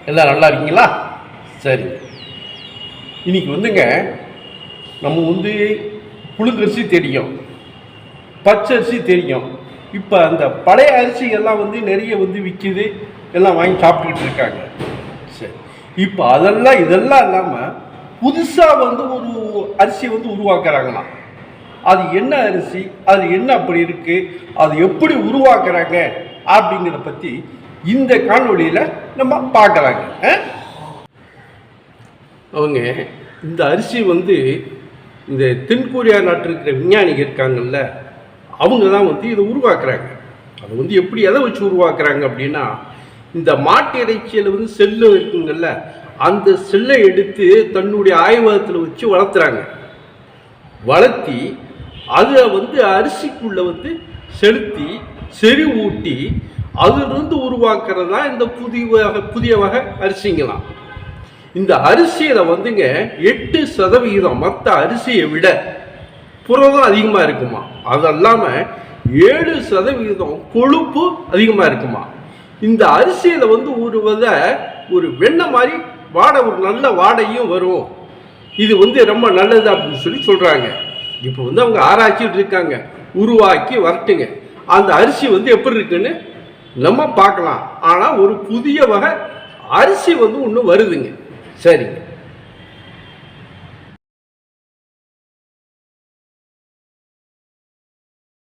எல்லாம் நல்லா இருக்கீங்களா? சரி, இன்னைக்கு வந்துங்க நம்ம வந்து புழுங்கரிசி தெரியும், பச்சரிசி தெரியும். இப்போ அந்த பழைய அரிசிகள்லாம் வந்து நிறைய வந்து விற்கிது, எல்லாம் வாங்கி சாப்பிட்டுக்கிட்டு இருக்காங்க. சரி, இப்போ இதெல்லாம் இல்லாமல் புதுசாக வந்து ஒரு அரிசி வந்து உருவாக்குறாங்களாம். அது என்ன அரிசி, அது என்ன அப்படி இருக்கு, அது எப்படி உருவாக்குறாங்க அப்படிங்கிறத பற்றி இந்த காணொலியில் நம்ம பார்க்கலாங்க. அவங்க இந்த அரிசி வந்து இந்த தென்கொரியா நாட்டில் இருக்கிற விஞ்ஞானிகள் இருக்காங்கல்ல, அவங்க தான் வந்து இதை உருவாக்குறாங்க. அதை வந்து எப்படி எதை வச்சு உருவாக்குறாங்க அப்படின்னா, இந்த மாட்டு இறைச்சியில் வந்து செல்லு இருக்குங்கல்ல, அந்த செல்லை எடுத்து தன்னுடைய ஆய்வகத்தில் வச்சு வளர்த்துறாங்க. வளர்த்தி அதை வந்து அரிசிக்குள்ள வந்து செலுத்தி செறிவூட்டி அதிலிருந்து உருவாக்குறது தான் இந்த புதிய வகை அரிசிங்களாம். இந்த அரிசியில வந்துங்க 8% மற்ற அரிசியை விட புரதம் அதிகமா இருக்குமா. அது இல்லாம 7% கொழுப்பு அதிகமா இருக்குமா. இந்த அரிசியில வந்து ஒரு வெண்ணெய் மாதிரி ஒரு நல்ல வாடையும் வரும். இது வந்து ரொம்ப நல்லது அப்படின்னு சொல்லி சொல்றாங்க. இப்போ வந்து அவங்க ஆராய்ச்சிட்டு இருக்காங்க, உருவாக்கி வரட்டுங்க. அந்த அரிசி வந்து எப்படி இருக்குன்னு நம்ம பார்க்கலாம். ஆனால் ஒரு புதிய வகை அரிசி வந்து ஒன்று வருதுங்க. சரிங்க.